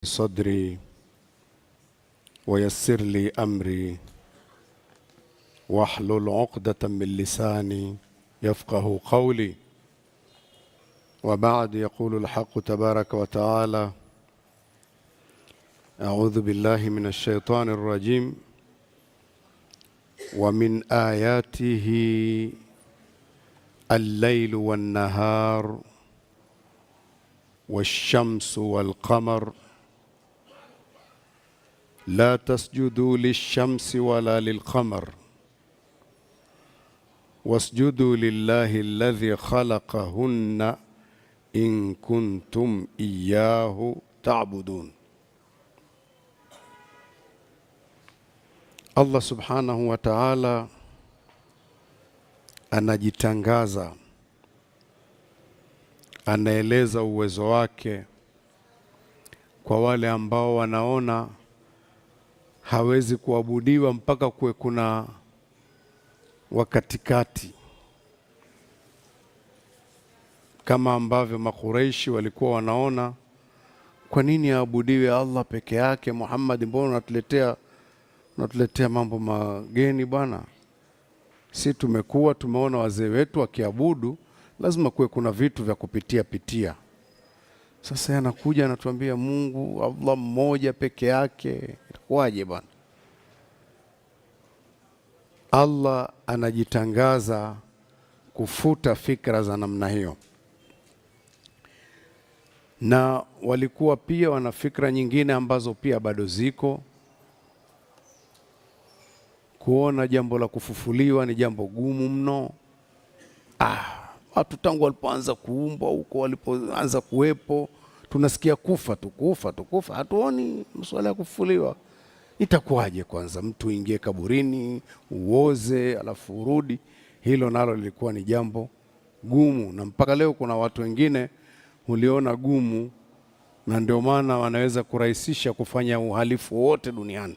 صدري ويسر لي أمري واحلل عقدة من لساني يفقه قولي. وبعد، يقول الحق تبارك وتعالى: أعوذ بالله من الشيطان الرجيم. ومن آياته الليل والنهار والشمس والقمر لا تسجدوا للشمس ولا للقمر واسجدوا لله الذي خلقهن إن كنتم إياه تعبدون. Allah subhanahu wa ta'ala anajitangaza, anaeleza uwezo wake kwa wale ambao wanaona hawezi kuabudiwa mpaka kuwe kuna wakatikati, kama ambavyo Makureishi walikuwa wanaona, kwa nini aabudiwe Allah peke yake? Muhammad, mbona unatuletea mambo mageni bwana? Si tumeona wazee wetu wakiabudu, lazima kuwe kuna vitu vya kupitia. Sasa anakuja anatuambia Mungu Allah mmoja peke yake, itakuwaje bwana? Allah anajitangaza kufuta fikra za namna hiyo, na walikuwa pia wana fikra nyingine ambazo pia bado ziko, kuona jambo la kufufuliwa ni jambo gumu mno. Watu tangu walipoanza kuumbwa huko, walipoanza kuwepo, tunasikia kufa, hatuoni masuala ya kufufuliwa. Itakuwaje kwanza mtu ingie kaburini, uoze, alafu urudi? Hilo nalo lilikuwa ni jambo gumu, na mpaka leo kuna watu wengine huliona gumu, na ndio maana wanaweza kurahisisha kufanya uhalifu wote duniani.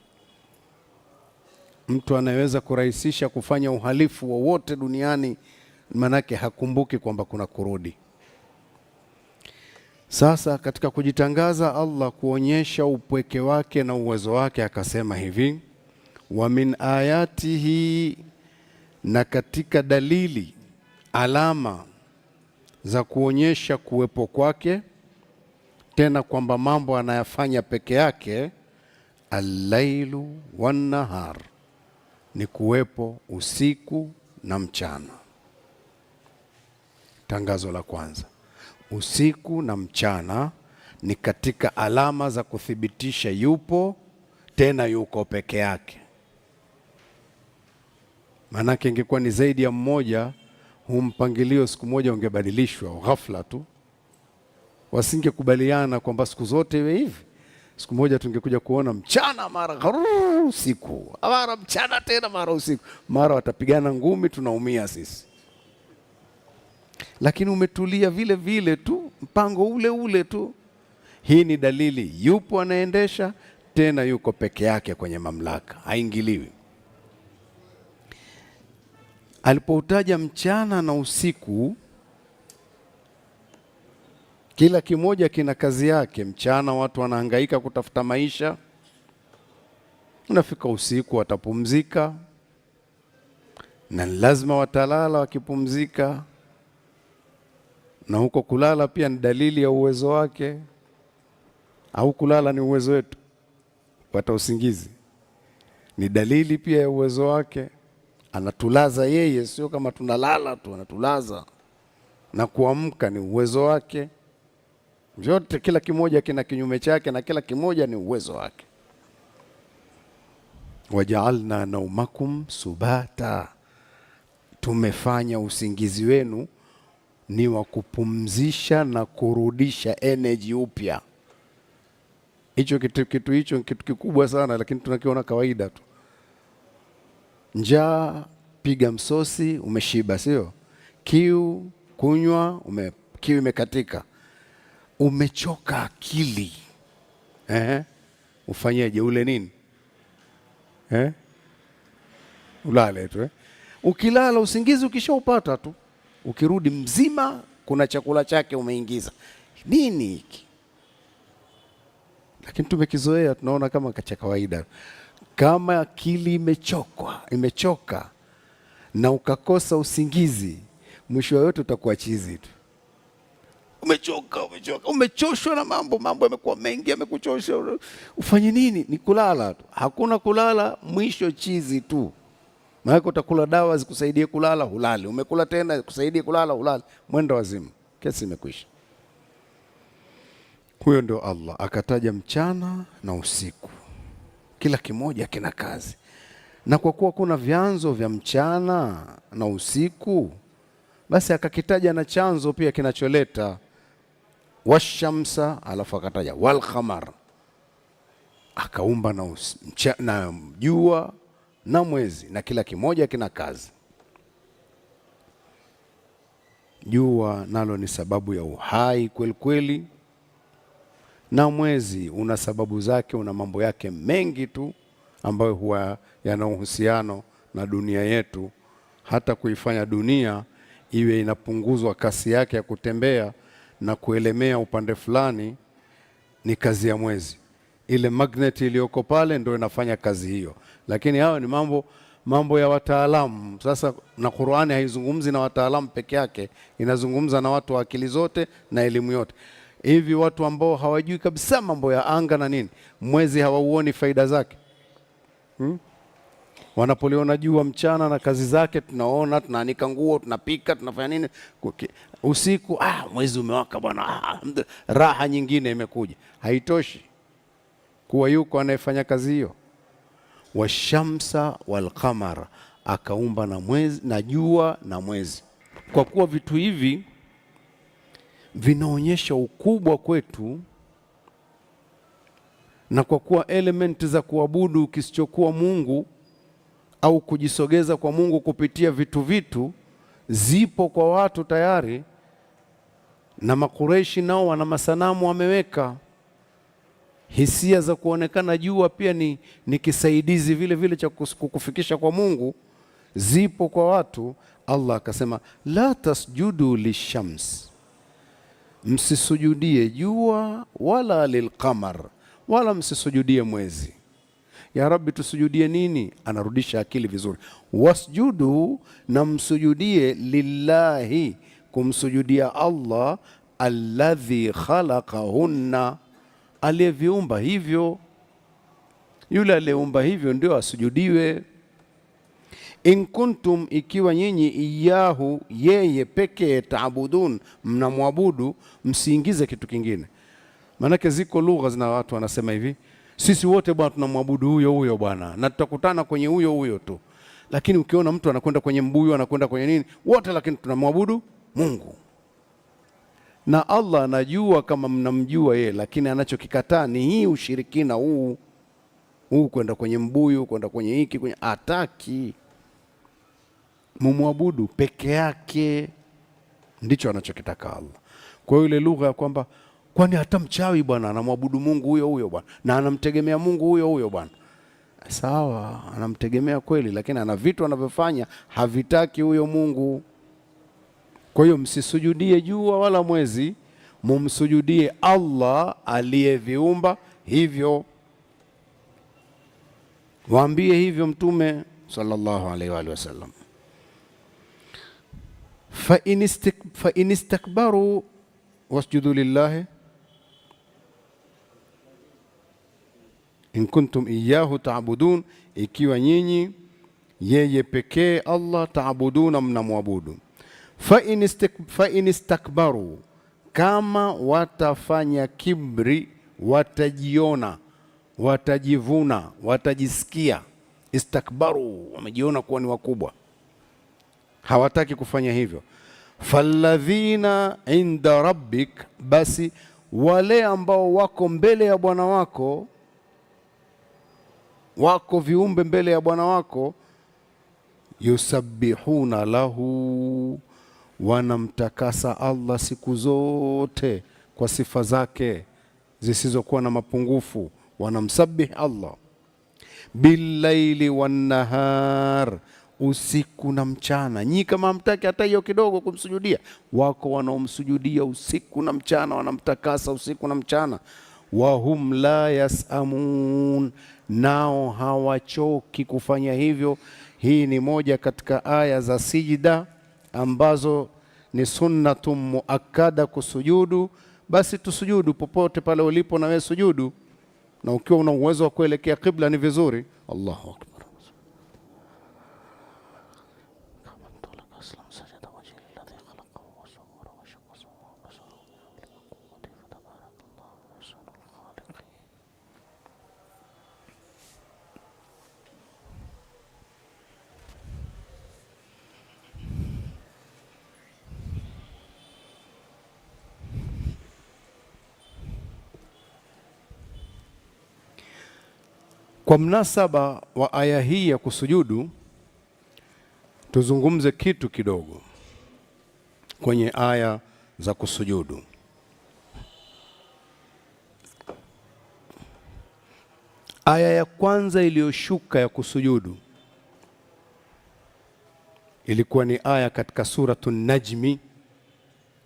Mtu anaweza kurahisisha kufanya uhalifu wowote duniani, manake hakumbuki kwamba kuna kurudi. Sasa katika kujitangaza Allah kuonyesha upweke wake na uwezo wake, akasema hivi: wa min ayatihi, na katika dalili alama za kuonyesha kuwepo kwake, tena kwamba mambo anayafanya peke yake, al-lailu wan-nahar, ni kuwepo usiku na mchana. Tangazo la kwanza, usiku na mchana ni katika alama za kuthibitisha yupo, tena yuko peke yake. Maanake ingekuwa ni zaidi ya mmoja, mpangilio siku moja ungebadilishwa ghafla tu, wasingekubaliana kwamba siku zote iwe hivi. Siku moja tungekuja kuona mchana mara usiku, mara mchana tena mara usiku, mara watapigana ngumi, tunaumia sisi. Lakini umetulia vile vile tu, mpango ule tu. Hii ni dalili yupo anaendesha, tena yuko peke yake kwenye mamlaka, haingiliwi. Alipoutaja mchana na usiku, kila kimoja kina kazi yake. Mchana watu wanahangaika kutafuta maisha, unafika usiku watapumzika, na lazima watalala wakipumzika, na huko kulala pia ni dalili ya uwezo wake. Au kulala ni uwezo wetu? Kupata usingizi ni dalili pia ya uwezo wake. Anatulaza yeye, sio kama tunalala tu, anatulaza. Na kuamka ni uwezo wake. Vyote, kila kimoja kina kinyume chake, na kila kimoja ni uwezo wake. Waja'alna naumakum subata, tumefanya usingizi wenu ni wa kupumzisha na kurudisha energy upya. Hicho kitu hicho kitu kikubwa sana, lakini tunakiona kawaida tu. Njaa, piga msosi, umeshiba, sio? Kiu, kunywa, kiu imekatika. Umechoka akili, ufanyeje? Ule nini? Ulale tu. Ukilala usingizi ukishaupata tu, ukirudi mzima, kuna chakula chake umeingiza. Nini hiki? lakini tumekizoea, tunaona kama cha kawaida. Kama akili imechoka na ukakosa usingizi, mwisho yote utakuwa chizi tu. Umechoshwa na mambo yamekuwa mengi, yamekuchosha. Ufanye nini? Ni kulala tu. Hakuna kulala, mwisho chizi tu. Maana utakula dawa zikusaidie kulala, hulali. Umekula tena zikusaidie kulala, hulali. Mwendo wazimu, kesi imekwisha. Huyo ndio Allah. Akataja mchana na usiku, kila kimoja kina kazi. Na kwa kuwa kuna vyanzo vya mchana na usiku, basi akakitaja na chanzo pia kinacholeta washamsa, alafu akataja wal qamar, akaumba na jua na mwezi, na kila kimoja kina kazi. Jua nalo ni sababu ya uhai kweli kweli, na mwezi una sababu zake, una mambo yake mengi tu ambayo huwa yana uhusiano na dunia yetu. Hata kuifanya dunia iwe inapunguzwa kasi yake ya kutembea na kuelemea upande fulani ni kazi ya mwezi. Ile magnet iliyoko pale ndio inafanya kazi hiyo, lakini hayo ni mambo ya wataalamu. Sasa na Qur'ani haizungumzi na wataalamu peke yake, inazungumza na watu wa akili zote na elimu yote. Hivi watu ambao hawajui kabisa mambo ya anga na nini, mwezi hawauoni faida zake? Wanapoliona jua mchana na kazi zake, tunaona, tunaanika nguo, tunapika, tunafanya nini. Usiku mwezi umewaka bwana, raha nyingine imekuja. Haitoshi kuwa yuko anayefanya kazi hiyo. Washamsa wal qamar, akaumba na mwezi na jua na mwezi. Kwa kuwa vitu hivi vinaonyesha ukubwa kwetu, na kwa kuwa element za kuabudu kisichokuwa Mungu au kujisogeza kwa Mungu kupitia vitu zipo kwa watu tayari, na Makureishi nao wana masanamu wameweka. Hisia za kuonekana jua pia ni kisaidizi vile vile cha kukufikisha kwa Mungu, zipo kwa watu. Allah akasema la tasjudu lishams, msisujudie jua, wala lilqamar, wala msisujudie mwezi. Ya Rabbi, tusujudie nini? Anarudisha akili vizuri. Wasjudu, na msujudie lillahi, kumsujudia Allah, alladhi khalaqahunna, aliyeviumba hivyo. Yule aliyeumba hivyo ndio asujudiwe. In kuntum, ikiwa nyinyi, iyahu, yeye pekee, taabudun, mnamwabudu, msiingize kitu kingine. Maanake ziko lugha zina watu wanasema hivi, sisi wote bwana tunamwabudu huyo bwana, na tutakutana kwenye huyo tu. Lakini ukiona mtu anakwenda kwenye mbuyu, anakwenda kwenye nini, wote lakini tunamwabudu Mungu. Na Allah anajua kama mnamjua yeye, lakini anachokikataa ni hii ushirikina huu kwenda kwenye mbuyu, kwenda kwenye hiki, kwenye ataki. Mumwabudu peke yake, ndicho anachokitaka Allah. Kwa hiyo ile lugha ya kwamba kwani hata mchawi bwana anamwabudu Mungu huyo bwana, na anamtegemea Mungu huyo bwana. Sawa, anamtegemea kweli, lakini ana vitu anavyofanya havitaki huyo Mungu. Kwa hiyo msisujudie jua wala mwezi, mumsujudie Allah aliyeviumba hivyo. Waambie hivyo Mtume sallallahu alaihi wa sallam. Fa in istakbaru wasjudu lillahi in kuntum iyyahu ta'budun, ikiwa nyinyi yeye pekee Allah taabuduna, mnamwabudu. Fa in istakbaru, kama watafanya kibri, watajiona, watajivuna, watajisikia. Istakbaru, wamejiona kuwa ni wakubwa, hawataki kufanya hivyo. Falladhina inda rabbik, basi wale ambao wako mbele ya Bwana wako, wako viumbe mbele ya Bwana wako, yusabbihuna lahu, wanamtakasa Allah siku zote kwa sifa zake zisizokuwa na mapungufu. Wanamsabih Allah billaili wan nahar, usiku na mchana. Nyi kama hamtaki hata hiyo kidogo kumsujudia, wako wanaomsujudia usiku na mchana, wanamtakasa usiku na mchana. wahum la yasamun, nao hawachoki kufanya hivyo. Hii ni moja katika aya za sijida ambazo ni sunnatun muakkada kusujudu. Basi tusujudu popote pale ulipo, na wewe sujudu, na ukiwa una uwezo wa kuelekea kibla ni vizuri. Allahu akbar. Kwa mnasaba wa aya hii ya kusujudu, tuzungumze kitu kidogo kwenye aya za kusujudu. Aya ya kwanza iliyoshuka ya kusujudu ilikuwa ni aya katika Suratun Najmi,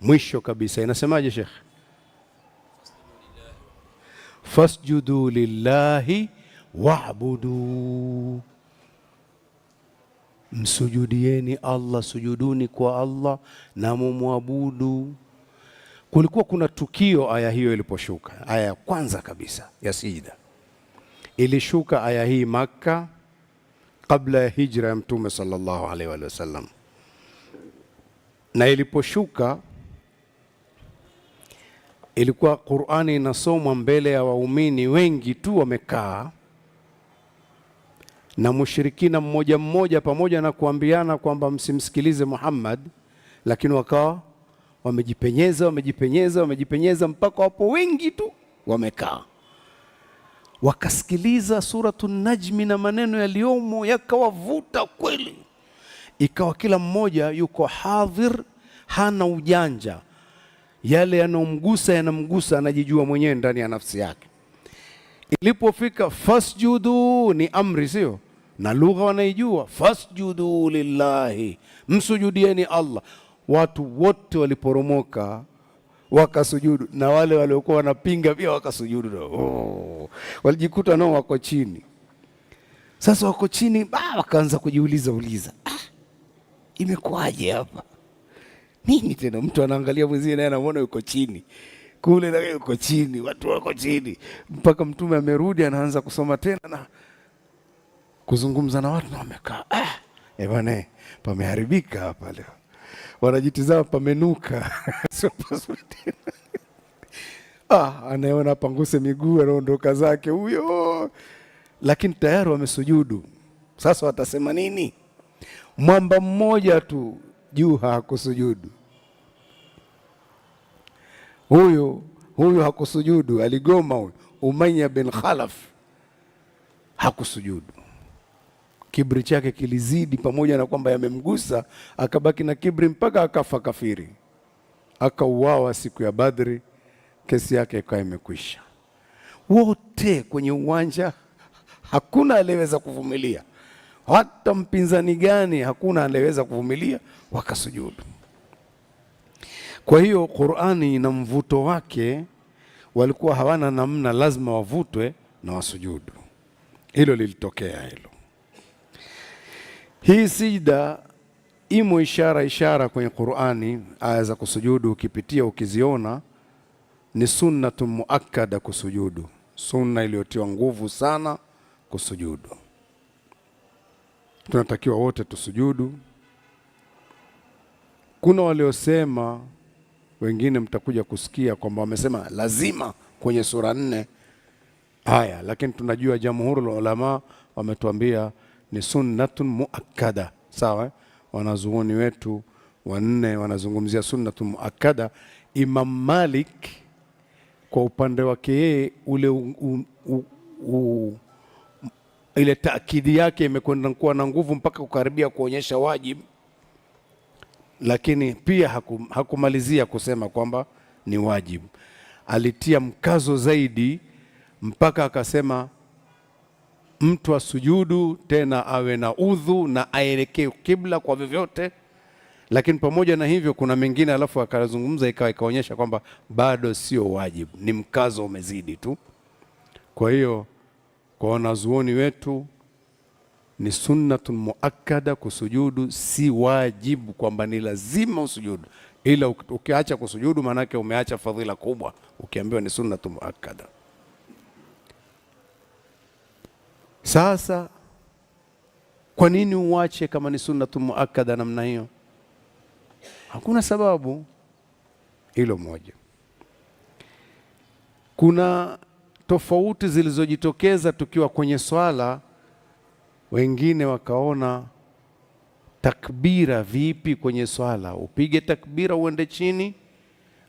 mwisho kabisa. Inasemaje Sheikh? Fasjudu lillahi wa'budu, msujudieni Allah, sujuduni kwa Allah na mumwabudu. Kulikuwa kuna tukio aya hiyo iliposhuka, aya ya kwanza kabisa ya sijida. Ilishuka aya hii Makka kabla ya hijra ya Mtume sallallahu alaihi wa sallam, na iliposhuka ilikuwa Qur'ani inasomwa mbele ya waumini wengi tu wamekaa, na mushrikina mmoja mmoja, pamoja na kuambiana kwamba msimsikilize Muhammad, lakini wakawa wamejipenyeza mpaka wapo wengi tu wamekaa, wakasikiliza Suratun Najmi na maneno yaliyomo yakawavuta kweli. Ikawa kila mmoja yuko hadhir, hana ujanja, yale yanamgusa, anajijua mwenyewe ndani ya nafsi yake. Ilipofika fasjudu, ni amri sio, na lugha wanaijua, fasjudu lillahi, msujudieni Allah. Watu wote waliporomoka wakasujudu, na wale waliokuwa wanapinga pia wakasujudu. Walijikuta nao wako chini. Sasa wako chini, wakaanza kujiuliza, imekuwaje hapa? Nini tena? Mtu anaangalia mwenzie naye anaona yuko chini, kule na yuko chini, watu wako chini, mpaka Mtume amerudi, anaanza kusoma tena na kuzungumza na watu, na wamekaa. Bwana, pameharibika hapa leo. Wanajitizama, pamenuka. Sio pazuri tena. Anaona panguse miguu, anaondoka zake huyo, lakini tayari wamesujudu. Sasa watasema nini? Mwamba mmoja tu juu hakusujudu. Huyu hakusujudu, aligoma huyu. Umayya bin Khalaf hakusujudu. Kibri chake kilizidi, pamoja na kwamba yamemgusa, akabaki na kibri mpaka akafa kafiri, akauawa siku ya Badri. Kesi yake ikawa imekwisha. Wote kwenye uwanja, hakuna aliyeweza kuvumilia, hata mpinzani gani, hakuna aliyeweza kuvumilia, wakasujudu. Kwa hiyo Qur'ani ina mvuto wake, walikuwa hawana namna, lazima wavutwe na wasujudu. Hilo lilitokea hilo. Hii sijda imo ishara kwenye Qur'ani, aya za kusujudu ukipitia ukiziona, ni sunnatun muakkada kusujudu, sunna iliyotiwa nguvu sana kusujudu. Tunatakiwa wote tusujudu. Kuna waliosema, wengine mtakuja kusikia kwamba wamesema lazima kwenye sura 4 haya, lakini tunajua jamhurul ulama wametuambia ni sunnatun muakkada. Sawa, wanazuoni wetu wanne wanazungumzia sunnatun muakkada. Imam Malik kwa upande wake yeye, ile taakidi yake imekwenda kuwa na nguvu mpaka kukaribia kuonyesha wajibu, lakini pia hakumalizia kusema kwamba ni wajibu. Alitia mkazo zaidi mpaka akasema mtu asujudu tena awe na udhu na aelekee kibla kwa vyovyote, Lakini pamoja na hivyo kuna mengine alafu akazungumza ikaonyesha kwamba bado sio wajibu, ni mkazo umezidi tu. Kwa hiyo kwa wanazuoni wetu ni sunnatun muakkada kusujudu, si wajibu kwamba ni lazima usujudu, ila ukiacha kusujudu manake umeacha fadhila kubwa, ukiambiwa ni sunnatun muakkada. Sasa kwa nini uache kama ni sunnatun muakkada namna hiyo? Hakuna sababu. Hilo moja. Kuna tofauti zilizojitokeza tukiwa kwenye swala, wengine wakaona takbira vipi kwenye swala, upige takbira uende chini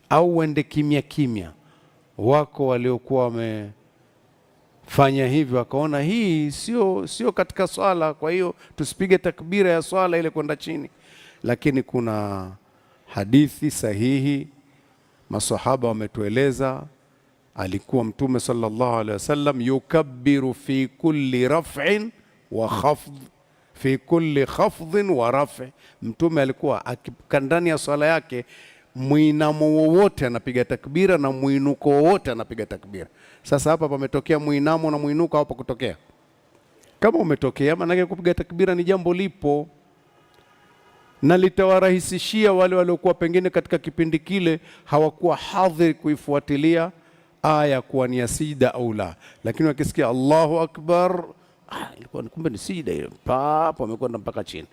au uende kimya kimya. Wako waliokuwa wamefanya hivyo wakaona hii sio katika swala, kwa hiyo tusipige takbira ya swala ile kwenda chini. Lakini kuna hadithi sahihi, masahaba wametueleza, alikuwa Mtume sallallahu alaihi wasallam yukabbiru fi kulli raf'in wa khafd, fi kulli khafdhin wa raf'. Mtume alikuwa ndani ya swala yake muinamo wowote anapiga takbira na muinuko wowote anapiga takbira. Sasa hapa pametokea muinamo na muinuko, hapa kutokea. Kama umetokea maana kupiga takbira ni jambo lipo, na litawarahisishia wale waliokuwa pengine katika kipindi kile hawakuwa hadhiri kuifuatilia aya kuwa ni ya sijda au la, lakini wakisikia Allahu Akbar, ilikuwa kumbe ni sijda hiyo, papo wamekwenda mpaka chini.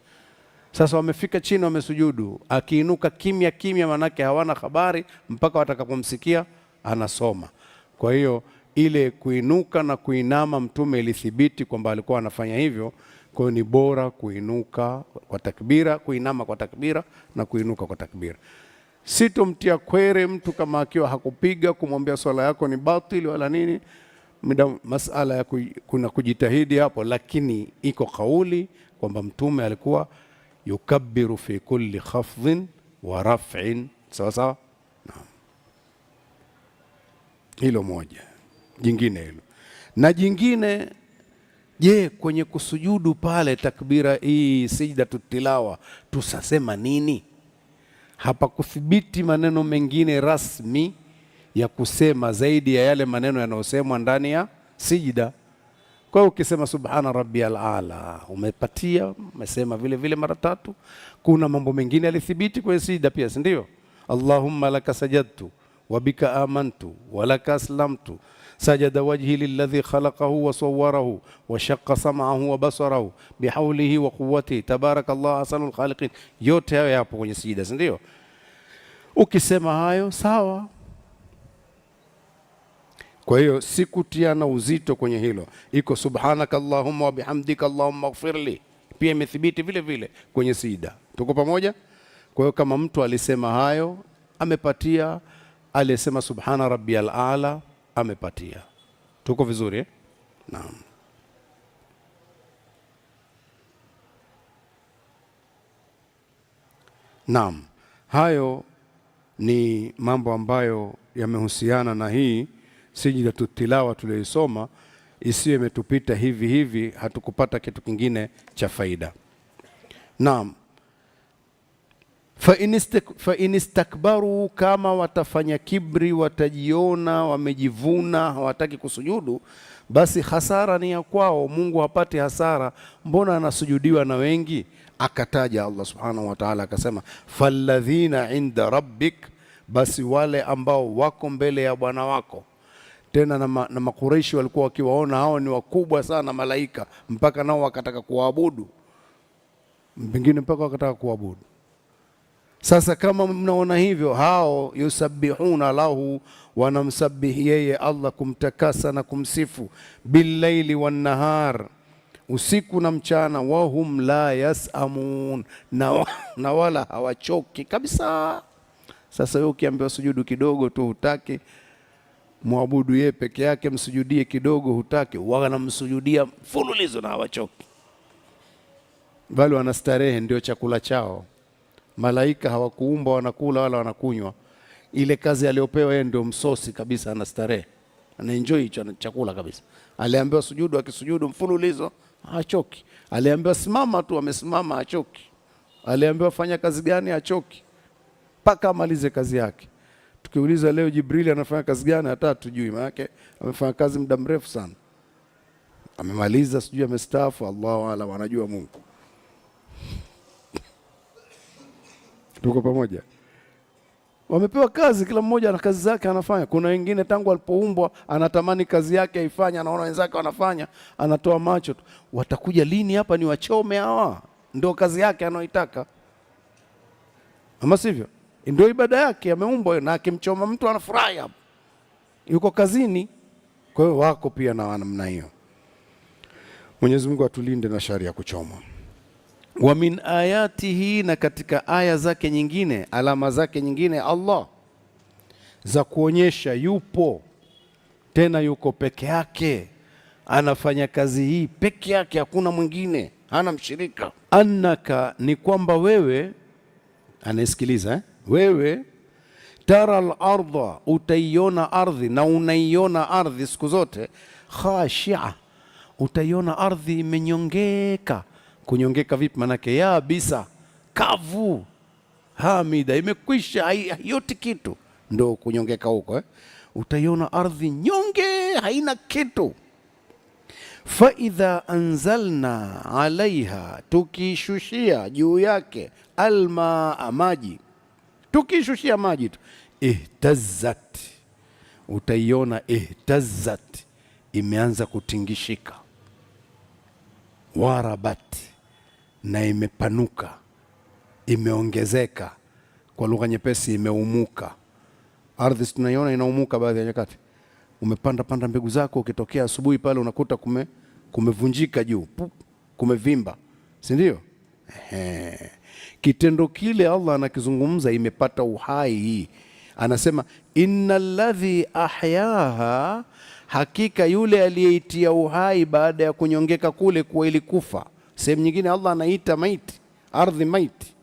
Sasa wamefika chini, wamesujudu, akiinuka kimya kimya, manake hawana habari mpaka watakapomsikia anasoma. Kwa hiyo ile kuinuka na kuinama Mtume ilithibiti kwamba alikuwa anafanya hivyo. Kwa hiyo ni bora kuinuka kwa takbira, kuinama kwa takbira na kuinuka kwa takbira. Sitomtia kwere mtu kama akiwa hakupiga kumwambia swala yako ni batili wala nini, masala ya kuna kujitahidi hapo, lakini iko kauli kwamba Mtume alikuwa yukabbiru fi kulli khafdhin wa raf'in. Sawa sawa? Naam. Hilo moja. Jingine hilo. Na jingine, je, kwenye kusujudu pale takbira hii sijdatu tilawa tusasema nini? Hapa kuthibiti maneno mengine rasmi ya kusema zaidi ya yale maneno yanayosemwa ndani ya sijda. Kwa hiyo ukisema subhana rabbiyal aala umepatia, umesema vile vile mara 3. Kuna mambo mengine yalithibiti kwenye sijda pia, si ndio? Allahumma laka sajadtu wa bika amantu wa laka aslamtu sajada wajhi lilladhi khalaqahu wa sawwarahu wa shaqqa sam'ahu wa basarahu bihawlihi wa quwwatihi tabarakallahu ahsanul khaliqin. Yote hayo yapo kwenye sijda, si ndio? Ukisema hayo sawa. Kwa hiyo sikutiana uzito kwenye hilo. Iko subhanaka allahumma wa bihamdika allahumma ighfirli, pia imethibiti vile vile kwenye sijda. Tuko pamoja? Kwa hiyo kama mtu alisema hayo amepatia, alisema subhana rabbiyal aala amepatia. Tuko vizuri eh? Naam. Naam. Hayo ni mambo ambayo yamehusiana na hii sijdatu tilawa tuliyoisoma, isiyo imetupita hivi hivi, hatukupata kitu kingine cha faida. Naam. Fa inistakbaru, kama watafanya kibri, watajiona wamejivuna, hawataki kusujudu, basi hasara ni ya kwao, Mungu hapati hasara. Mbona anasujudiwa na wengi? Akataja Allah subhanahu wa ta'ala akasema, falladhina inda rabbik, basi wale ambao wako mbele ya Bwana wako. Tena na Makureishi walikuwa wakiwaona hao ni wakubwa sana malaika, mpaka nao wakataka kuabudu, pengine mpaka wakataka kuabudu. Sasa kama mnaona hivyo, hao yusabbihuna lahu, wanamsabihi yeye Allah, kumtakasa na kumsifu, billaili wan nahar, usiku na mchana, wahum la yasamun, na wala hawachoki kabisa. Sasa wewe ukiambiwa sujudu kidogo tu hutaki, muabudu yeye peke yake msujudie kidogo hutaki, wanamsujudia mfululizo na hawachoki, bali wanastarehe, ndio chakula chao. Malaika hawakuumba wanakula wala wanakunywa, ile kazi aliyopewa yeye ndio msosi kabisa, anastarehe, anaenjoy hicho chakula kabisa. Aliambiwa sujudu, akisujudu mfululizo hachoki. Aliambiwa simama tu, amesimama hachoki. Aliambiwa fanya kazi gani? Achoki mpaka amalize kazi yake. Tukiuliza leo Jibril anafanya kazi gani, hata hatujui, maana amefanya kazi muda mrefu sana. Amemaliza, sijui amestaafu, Allahu a'lam, anajua Mungu. Tuko pamoja? Wamepewa kazi, kila mmoja ana kazi zake anafanya. Kuna wengine tangu alipoumbwa anatamani kazi yake aifanye, anaona wenzake wanafanya, anatoa macho tu. Watakuja lini hapa ni wachome hawa? Ndio kazi yake anaoitaka, ama sivyo? Ndio ibada yake, ameumbwa, na akimchoma mtu anafurahi hapo, yuko kazini. Kwa hiyo wako pia na namna hiyo. Mwenyezi Mungu atulinde na shari ya kuchomwa. Wa min ayatihi, na katika aya zake nyingine, alama zake nyingine Allah za kuonyesha yupo, tena yuko peke yake, anafanya kazi hii peke yake, hakuna mwingine, hana mshirika. Annaka, ni kwamba wewe anasikiliza wewe, tara al-ardha, utaiona ardhi, na unaiona ardhi siku zote, khashia, utaiona ardhi imenyongeka. Kunyongeka vipi? Manake ya bisa, kavu, hamida, imekwisha, yote kitu, ndo kunyongeka huko Utaiona ardhi nyonge, haina kitu. Fa idha anzalna alaiha, tukishushia juu yake, almaa, maji, tukishushia maji tu, ihtazzat, utaiona ihtazzat, imeanza kutingishika, warabat, na imepanuka, imeongezeka. Kwa lugha nyepesi, imeumuka. Ardhi tunaiona inaumuka baadhi ya nyakati. Umepanda mbegu zako, ukitokea asubuhi pale unakuta kumevunjika juu, kumevimba, si ndio? Kitendo kile Allah anakizungumza, imepata uhai hii. Anasema innal ladhi ahyaha, hakika yule aliyeitia uhai baada ya kunyongeka kule kwa ilikufa. Sehemu nyingine Allah anaita maiti, ardhi maiti.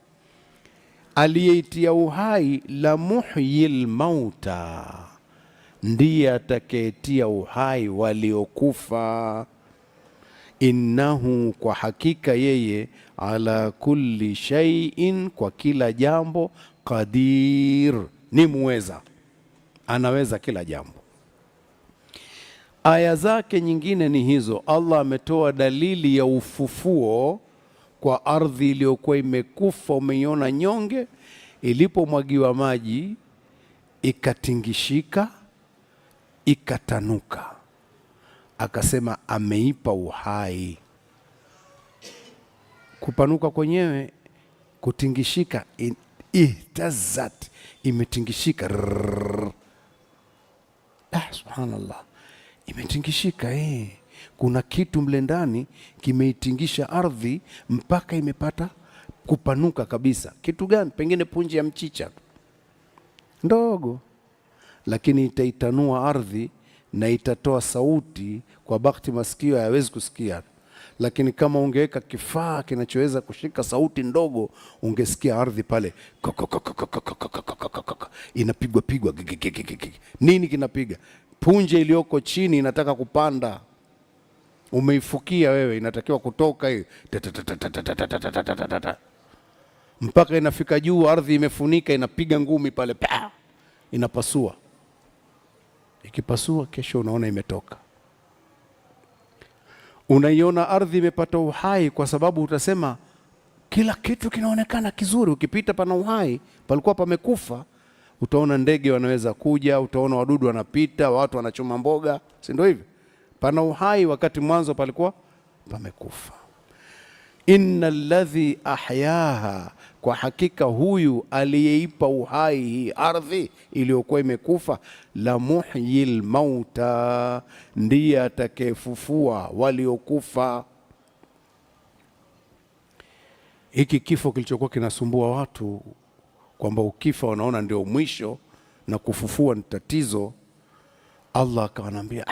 Aliyeitia uhai, la muhyil mauta, ndiye atakayetia uhai waliokufa. Innahu, kwa hakika yeye, ala kulli shay'in, kwa kila jambo, qadir, ni muweza, anaweza kila jambo. Aya zake nyingine ni hizo. Allah ametoa dalili ya ufufuo kwa ardhi iliyokuwa imekufa, umeiona nyonge, ilipomwagiwa maji ikatingishika, ikatanuka. Akasema ameipa uhai. Kupanuka kwenyewe, kutingishika, ihtazat, imetingishika. Subhanallah, imetingishika. Kuna kitu mle ndani kimeitingisha ardhi mpaka imepata kupanuka kabisa. Kitu gani? Pengine punje ya mchicha ndogo, lakini itaitanua ardhi na itatoa sauti. Kwa bakti masikio hayawezi kusikia, lakini kama ungeweka kifaa kinachoweza kushika sauti ndogo, ungesikia ardhi pale inapigwa. Nini kinapiga? Punje iliyoko chini inataka kupanda, umeifukia wewe, inatakiwa kutoka hiyo, mpaka inafika juu, ardhi imefunika, inapiga ngumi pale, inapasua. Ikipasua, kesho unaona imetoka. Unaiona ardhi imepata uhai, kwa sababu utasema kila kitu kinaonekana kizuri. Ukipita pana uhai, palikuwa pamekufa, utaona ndege wanaweza kuja, utaona wadudu wanapita, watu wanachoma mboga, si ndio hivyo? Pana uhai wakati mwanzo palikuwa pamekufa. Innal ladhi ahyaha, kwa hakika huyu aliyeipa uhai hii ardhi iliyokuwa imekufa, la muhyil mauta, ndiye atakayefufua waliokufa. Hiki kifo kilichokuwa kinasumbua watu, kwamba ukifa unaona ndio mwisho na kufufua ni tatizo, Allah akawaambia,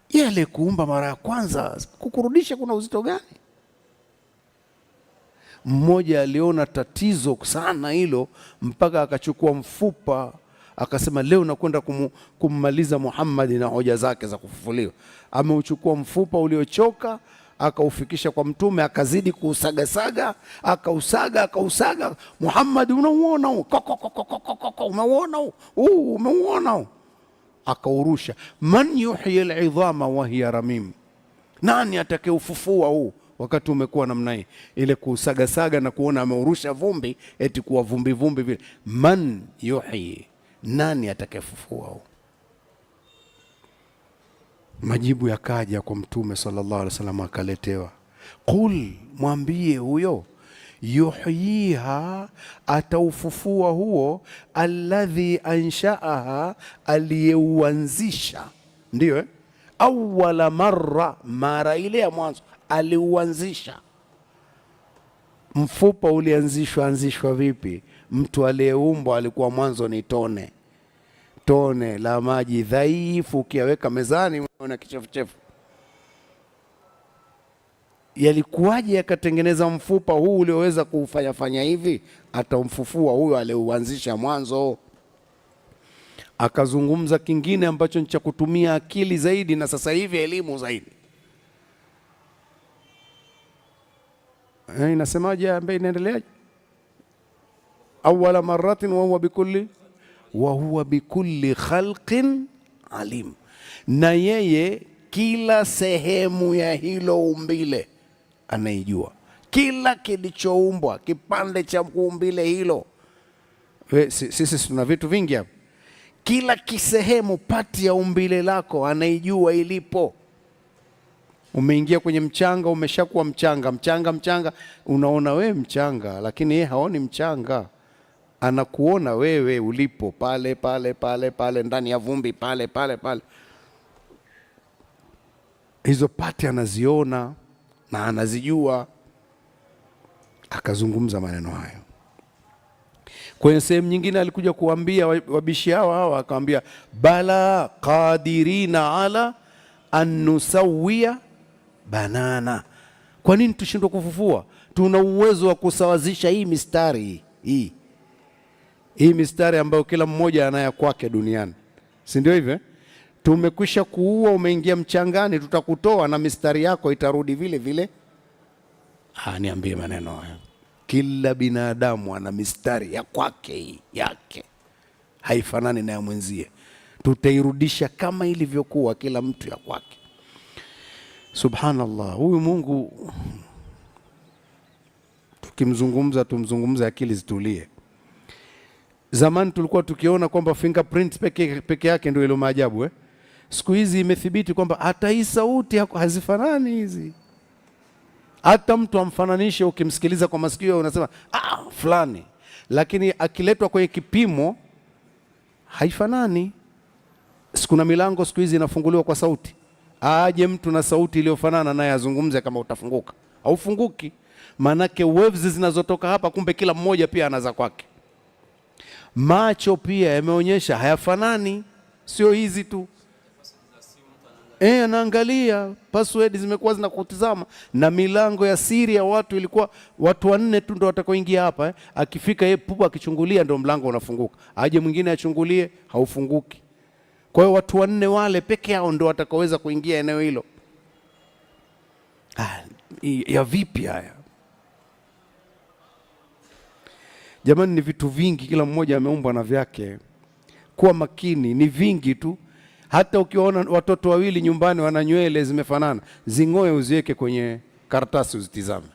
yale kuumba mara ya kwanza kukurudisha kuna uzito gani? Mmoja aliona tatizo sana hilo, mpaka akachukua mfupa, akasema leo nakwenda kummaliza Muhammad na hoja zake za kufufuliwa. Ameuchukua mfupa uliochoka, akaufikisha kwa Mtume, akazidi kuusagasaga, akausaga. Muhammad, unauona huu? Umeuona huu? Akaurusha. Man yuhyi al-idhama wa hiya ramim, nani atakayeufufua huu wakati umekuwa namna hii? Ile kuusagasaga na kuona ameurusha vumbi, eti kuwa vumbi vile. Man yuhyi, nani atakayefufua huu? Majibu yakaja kwa Mtume sallallahu alaihi wasallam, akaletewa. Qul, mwambie huyo, yuhyiha, ataufufua huo, alladhi anshaaha, aliyeuanzisha. Ndio awwala marra, mara ile ya mwanzo aliuanzisha. Mfupa ulianzishwa vipi? Mtu aliyeumbwa alikuwa mwanzo ni tone la maji dhaifu, ukiweka mezani unaona kichefuchefu. Yalikuwaje yakatengeneza mfupa huu ulioweza kufanya hivi? Atamfufua huyo aliyeuanzisha mwanzo. Akazungumza kingine ambacho ni cha kutumia akili zaidi na sasa hivi elimu zaidi. Inasemaje ambaye inaendeleaje? Awwala marratin wa huwa bikulli khalqin alim, na yeye kila sehemu ya hilo umbile anaijua. Kila kilichoumbwa, kipande cha umbile hilo. Sisi tuna vitu vingi hapa. Kila kisehemu, pati ya umbile lako anaijua ilipo. Umeingia kwenye mchanga, umeshakuwa mchanga, unaona wewe mchanga, lakini yeye haoni mchanga. Anakuona wewe ulipo pale ndani ya vumbi pale. Hizo pati anaziona na anazijua. Akazungumza maneno hayo. Kwenye sehemu nyingine alikuja kuambia wabishi hawa, akamwambia bala qadirina ala an nusawia banana. Kwa nini tushindwe kufufua? Tuna uwezo wa kusawazisha hii mistari hii mistari ambayo kila mmoja anaya kwake duniani, si ndio hivyo? Tumekwisha kuua, umeingia mchangani, tutakutoa na mistari yako itarudi vile. Niambie maneno haya. Kila binadamu ana mistari ya kwake, yake haifanani na ya mwenzie. Tutairudisha kama ilivyokuwa, kila mtu ya kwake. Subhanallah, huyu Mungu tukimzungumza, tumzungumze akili zitulie. Zamani tulikuwa tukiona kwamba fingerprint peke yake ndio ile maajabu. Siku hizi imethibiti kwamba hata hii sauti hazifanani hizi. Hata mtu amfananishe, ukimsikiliza kwa masikio unasema fulani, lakini akiletwa kwenye kipimo haifanani. Kuna milango siku hizi inafunguliwa kwa sauti. Aje mtu na sauti iliyofanana naye azungumze, kama utafunguka haufunguki. Manake waves zinazotoka hapa, kumbe kila mmoja pia anaza kwake. Macho pia yameonyesha hayafanani, sio hizi tu. Anaangalia password zimekuwa zinakutizama, na milango ya siri ya watu ilikuwa watu 4 tu ndio watakaoingia hapa. Akifika yeye pupa akichungulia ndio mlango unafunguka. Aje mwingine achungulie, haufunguki. Kwa hiyo watu 4 wale peke yao ndio watakaoweza kuingia eneo hilo. Ya vipi haya? Jamani, ni vitu vingi, kila mmoja ameumbwa na vyake. Kuwa makini, ni vingi tu. Hata ukiona watoto wawili nyumbani wana nywele zimefanana, zingoe uziweke kwenye karatasi uzitizame.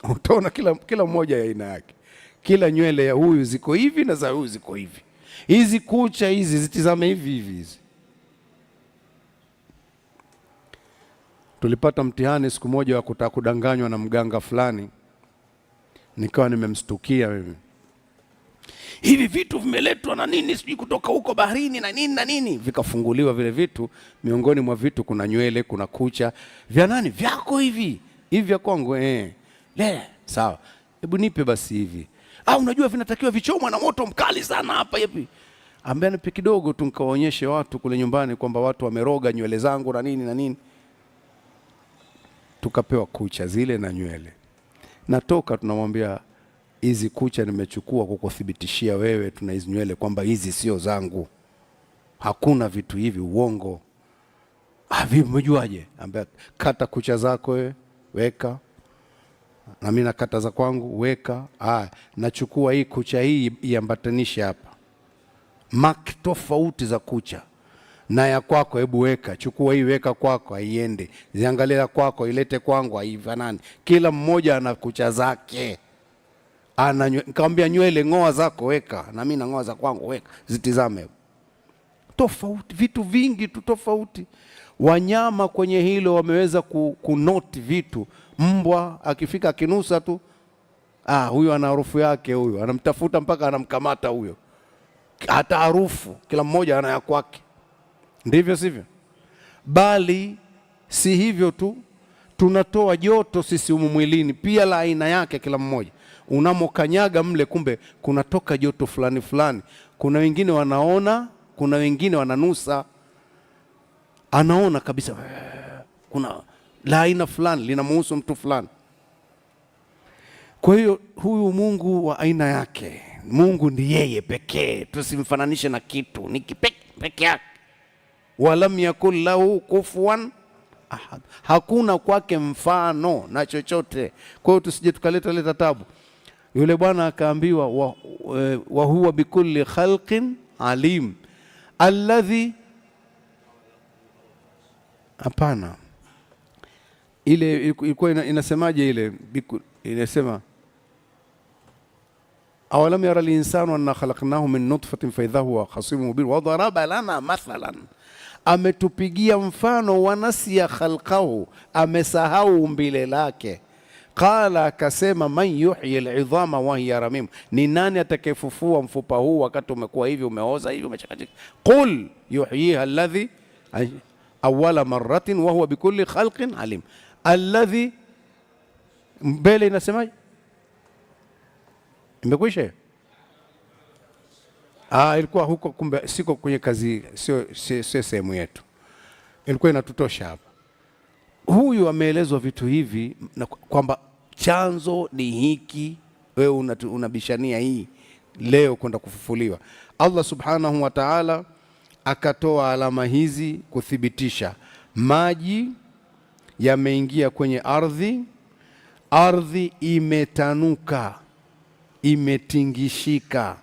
Utaona kila mmoja ya aina yake. Kila nywele ya huyu ziko hivi na za huyu ziko hivi. Hizi kucha hizi zitizame hivi hizi. Tulipata mtihani siku moja wa kutaka kudanganywa na mganga fulani. Nikawa nimemstukia mimi. Hivi vitu vimeletwa na nini sijui kutoka huko baharini na nini. Vikafunguliwa vile vitu, miongoni mwa vitu kuna nywele, kuna kucha. Vya nani? Vyako hivi vya kwangu. Sawa, hebu nipe basi hivi. Unajua vinatakiwa vichomwa na moto mkali sana hapa hivi. Ambaye nipe kidogo tu, nikawaonyeshe watu kule nyumbani kwamba watu wameroga nywele zangu na nini. Tukapewa kucha zile na nywele. Natoka tunamwambia, hizi kucha nimechukua kukuthibitishia wewe, tuna hizi nywele kwamba hizi sio zangu. Hakuna vitu hivi, uongo. Vipi umejuaje? Ambia kata kucha zako wewe, weka. Na mimi nakata za kwangu, weka. Nachukua hii kucha hii iambatanishe hapa. Mark tofauti za kucha. Na ya kwako hebu weka, chukua hii weka kwako, haiende. Ziangalia kwako, ilete kwangu, haifanani. Kila mmoja ana kucha zake. Nikamwambia nywele ngoa zako weka, na mimi na ngoa za kwangu weka. Zitizame. Tofauti, vitu vingi tu tofauti. Wanyama kwenye hilo wameweza kunoti vitu. Mbwa akifika akinusa tu, huyo ana harufu yake, huyo anamtafuta mpaka anamkamata huyo. Hata harufu kila mmoja ana ya kwake. Ndivyo sivyo? Bali si hivyo tu, tunatoa joto sisi mwilini pia la aina yake kila mmoja. Unamokanyaga mle, kumbe kunatoka joto fulani fulani. Kuna wengine wanaona, kuna wengine wananusa. Anaona kabisa kuna la aina fulani linamhusu mtu fulani. Kwa hiyo huyu Mungu wa aina yake, Mungu ni yeye pekee, tusimfananishe na kitu, ni peke yake. Walam yakul lahu kufuwan ahad, hakuna kwake mfano na chochote. Kwa hiyo tusije tukaleta tabu. Yule bwana akaambiwa wa huwa bikulli khalqin alim alladhi, hapana, ile ilikuwa inasemaje? Ile inasema awalam yara al-insanu anna khalaqnahu min nutfatin fa idha huwa khasimun mubin wa daraba lana mathalan, ametupigia mfano, wanasiya khalqahu, amesahau umbile lake. Qala, akasema man yuhyi al-idhama wa hiya ramim, ni nani atakayefufua mfupa huu wakati umekuwa hivi, umeoza hivi, umechakatika? Qul yuhyiha alladhi awwala marratin wa huwa bikulli khalqin alim. Alladhi, mbele inasemaje? Imekwisha? Ilikuwa huko, kumbe siko kwenye kazi, sio sehemu yetu. Ilikuwa inatutosha hapa. Huyu ameelezwa vitu hivi na kwamba chanzo ni hiki, wewe unabishania hii leo kwenda kufufuliwa. Allah subhanahu wa ta'ala akatoa alama hizi kuthibitisha. Maji yameingia kwenye ardhi, ardhi imetanuka, imetingishika,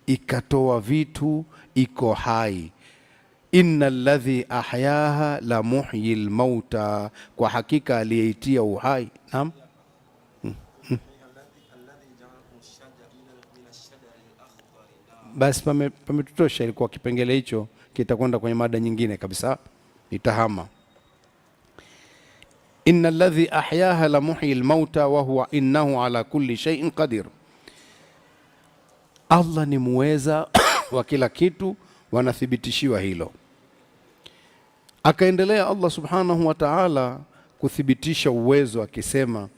ikatoa vitu, iko hai. Innal ladhi ahyaha la muhyil mauta, kwa hakika aliyeitia uhai. Naam. Basi pametutosha, ilikuwa kipengele hicho, kitakwenda kwenye mada nyingine kabisa, itahama. Innal ladhi ahyaha la muhyil mauta wa huwa innahu ala kulli shay'in qadir. Allah ni muweza wa kila kitu, wanathibitishiwa hilo. Akaendelea Allah subhanahu wa ta'ala kuthibitisha uwezo akisema,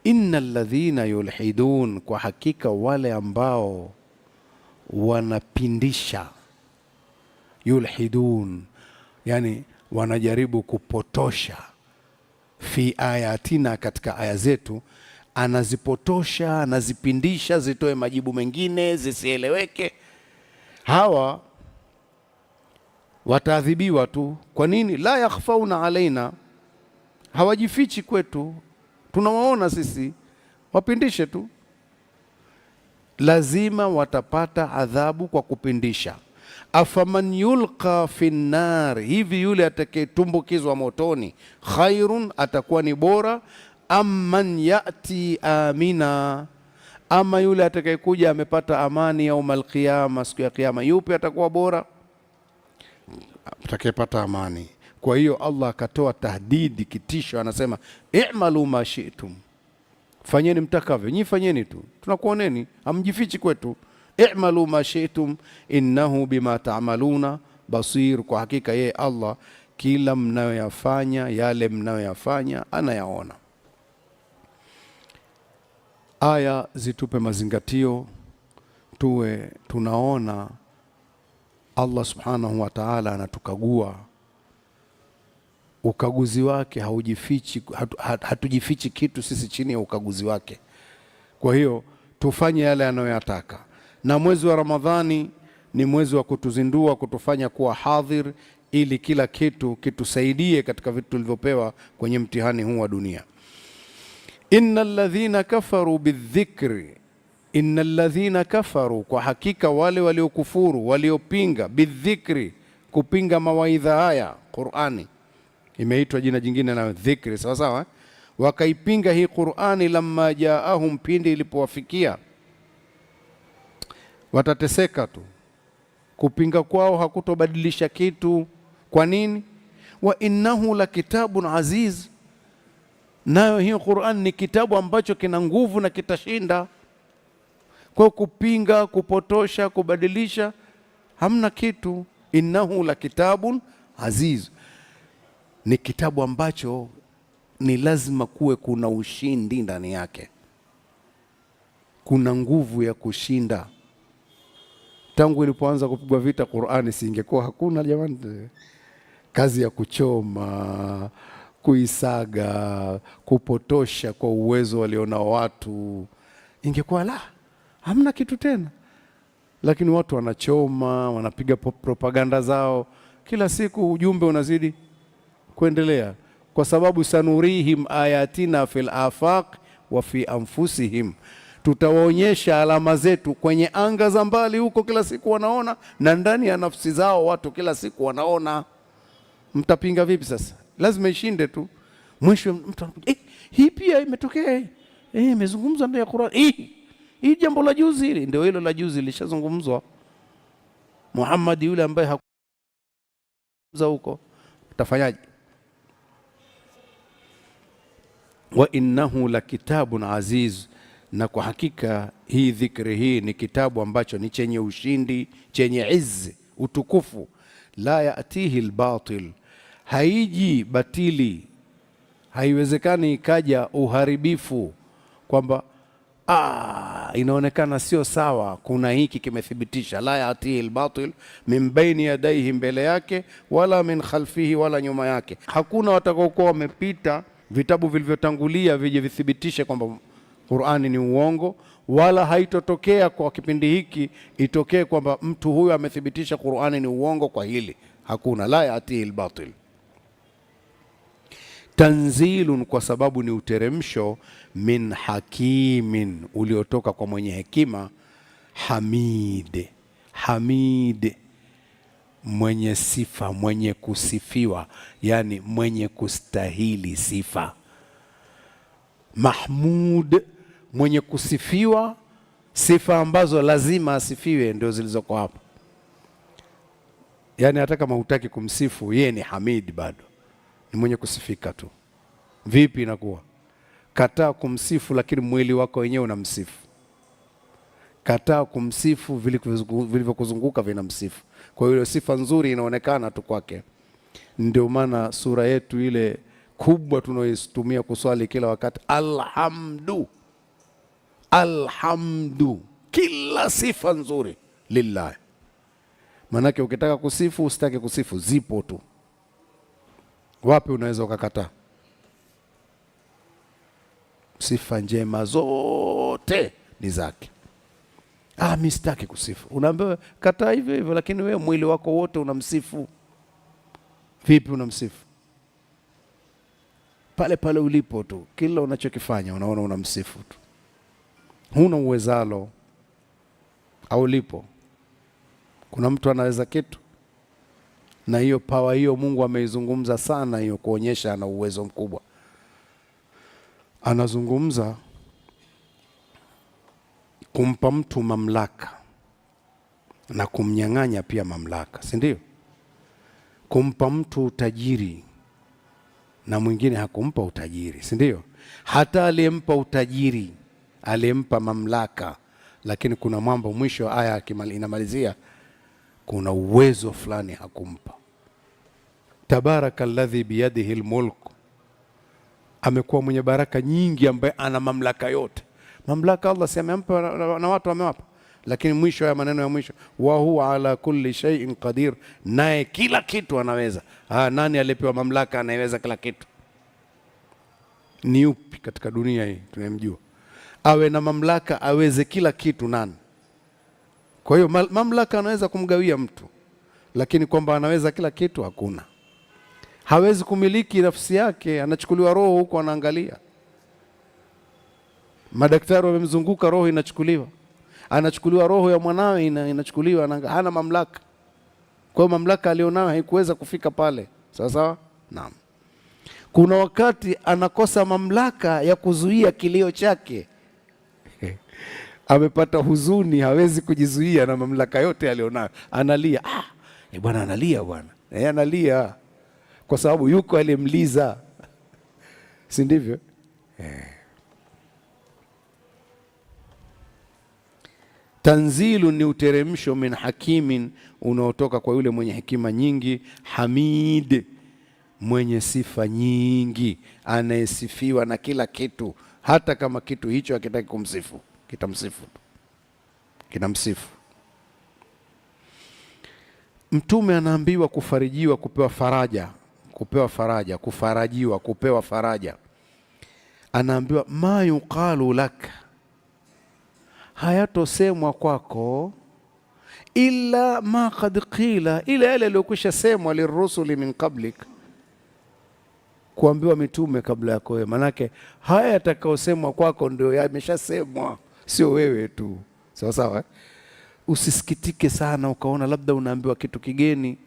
innal ladhina yulhidun, kwa hakika wale ambao wanapindisha, yulhidun yani wanajaribu kupotosha, fi ayatina, katika aya zetu, anazipotosha, anazipindisha zitoe majibu mengine, zisieleweke. Hawa wataadhibiwa tu. Kwa nini? La yakhfauna alaina, hawajifichi kwetu, tunawaona sisi, wapindishe tu. Lazima watapata adhabu kwa kupindisha. Afaman yulqa fi nnar, hivi yule atakayetumbukizwa motoni, khairun, atakuwa ni bora, amman yati amina, ama yule atakayekuja amepata amani yaumal qiyama, siku ya kiyama, yupi atakuwa bora? Atakayepata amani. Kwa hiyo Allah akatoa tahdidi, kitisho, anasema i'malu ma shi'tum, fanyeni mtakavyo, nyinyi fanyeni tu, tunakuoneni, hamjifichi kwetu. I'malu ma shi'tum innahu bima ta'maluna basir, kwa hakika yeye Allah kila mnayoyafanya, yale mnayoyafanya anayaona. Aya zitupe mazingatio, tuwe tunaona Allah subhanahu wa ta'ala anatukagua. Ukaguzi wake haujifichi, hatujifichi kitu sisi chini ya ukaguzi wake. Kwa hiyo tufanye yale anayoyataka. Na mwezi wa Ramadhani ni mwezi wa kutuzindua, kutufanya kuwa hadhir ili kila kitu kitusaidie katika vitu tulivyopewa kwenye mtihani huu wa dunia. Innal ladhina kafaru bidhikri, innal ladhina kafaru, kwa hakika wale waliokufuru, waliopinga, bidhikri, kupinga mawaidha haya. Qur'ani imeitwa jina jingine na dhikri, sawa sawa. Wakaipinga hii Qur'ani, lamma jaahum, pindi ilipowafikia. Watateseka tu, kupinga kwao hakutobadilisha kitu. Kwa nini? Wa innahu la kitabun aziz, nayo hii Qur'an ni kitabu ambacho kina nguvu na kitashinda. Kwa kupinga, kupotosha, kubadilisha hamna kitu. Innahu la kitabun aziz, ni kitabu ambacho ni lazima kuwe kuna ushindi ndani yake, kuna nguvu ya kushinda. Tangu ilipoanza kupigwa vita Qur'ani, singekuwa hakuna jamani, kazi ya kuchoma, kuisaga, kupotosha kwa uwezo walionao watu, ingekuwa la hamna kitu tena. Lakini watu wanachoma, wanapiga propaganda zao, kila siku ujumbe unazidi kuendelea, kwa sababu sanurihim ayatina fil afaq wa fi anfusihim, tutawaonyesha alama zetu kwenye anga za mbali huko, kila siku wanaona, na ndani ya nafsi zao watu kila siku wanaona. Mtapinga vipi sasa? Lazima ishinde tu. Mwisho mtu anakuja, hii pia imetokea, imezungumzwa ndani ya Qur'an, hii jambo la juzi hili. Ndio hilo la juzi lishazungumzwa. Muhammad yule ambaye hakuza huko, utafanyaje? Wa innahu la kitabun aziz, na kwa hakika hii dhikri hii ni kitabu ambacho ni chenye ushindi, chenye izzi, utukufu. La yatihi albatil, haiji batili, haiwezekani ikaja uharibifu kwamba inaonekana sio sawa, kuna hiki kimethibitisha. La yatihi albatil min baini yadayhi, mbele yake, wala min khalfihi, wala nyuma yake. Hakuna watakaokuwa wamepita vitabu vilivyotangulia vije vithibitishe kwamba Qur'ani ni uongo, wala haitotokea kwa kipindi hiki itokee kwamba mtu huyu amethibitisha Qur'ani ni uongo kwa hili. Hakuna. La yatihi albatil. Tanzilun, kwa sababu ni uteremsho, min hakimin, uliotoka kwa mwenye hekima, hamid, hamid, mwenye sifa, mwenye kusifiwa, yani mwenye kustahili sifa. Mahmud, mwenye kusifiwa, sifa ambazo lazima asifiwe ndio zilizoko hapo. Yani hata kama hutaki kumsifu, yeye ni hamid, bado ni mwenye kusifika tu. Vipi inakuwa? Kataa kumsifu lakini mwili wako wenyewe unamsifu. Kataa kumsifu, vilivyokuzunguka vinamsifu. Kwa hiyo sifa nzuri inaonekana tu kwake. Ndio maana sura yetu ile kubwa tunayoitumia kuswali kila wakati, alhamdu, alhamdu, kila sifa nzuri lillahi. Manake ukitaka kusifu, usitake kusifu, zipo tu. Wapi unaweza ukakataa? Sifa njema zote ni zake. Mimi sitaki kusifu. Unaambiwa kataa hivyo hivyo, lakini wewe mwili wako wote unamsifu. Vipi unamsifu? Pale pale ulipo tu, kila unachokifanya unaona unamsifu tu. Huna uwezalo au lipo. Kuna mtu anaweza kitu, na hiyo power hiyo Mungu ameizungumza sana hiyo, kuonyesha ana uwezo mkubwa. Anazungumza kumpa mtu mamlaka na kumnyang'anya pia mamlaka, si ndio? Kumpa mtu utajiri na mwingine hakumpa utajiri, si ndio? Hata aliyempa utajiri aliyempa mamlaka, lakini kuna mambo mwisho aya inamalizia, kuna uwezo fulani hakumpa. Tabarakalladhi biyadihi almulk, amekuwa mwenye baraka nyingi, ambaye ana mamlaka yote. Mamlaka Allah si amempa na watu wamewapa, lakini mwisho ya maneno ya mwisho, wa huwa ala kulli shay'in qadir, naye kila kitu anaweza. Nani alipewa mamlaka anayeweza kila kitu? Ni upi katika dunia hii tunayemjua awe na mamlaka aweze kila kitu? Nani? Kwa hiyo mamlaka anaweza kumgawia mtu, lakini kwamba anaweza kila kitu hakuna. Hawezi kumiliki nafsi yake, anachukuliwa roho huko, anaangalia madaktari wamemzunguka, roho inachukuliwa, anachukuliwa roho ya mwanawe inachukuliwa, hana mamlaka. Kwa hiyo mamlaka alionayo haikuweza kufika pale. Sawa sawa? Naam. Kuna wakati anakosa mamlaka ya kuzuia kilio chake amepata huzuni, hawezi kujizuia na mamlaka yote alionayo, analia. Bwana analia bwana, analia kwa sababu yuko aliyemliza, si ndivyo? Tanzilu ni uteremsho, min hakimin, unaotoka kwa yule mwenye hekima nyingi, hamid, mwenye sifa nyingi, anayesifiwa na kila kitu, hata kama kitu hicho hakitaki kumsifu, kitamsifu, kinamsifu. Mtume anaambiwa kufarijiwa, kupewa faraja, kufarajiwa, kupewa faraja. Anaambiwa ma yuqalu lak, hayatosemwa kwako, illa ma qad qila, ila yale yaliyokwisha semwa, lirusuli min qablik, kuambiwa mitume kabla yako wewe. Manake haya yatakayosemwa kwako ndio yameshasemwa, sio wewe tu. Sawa sawa? Usisikitike sana ukaona labda unaambiwa kitu kigeni.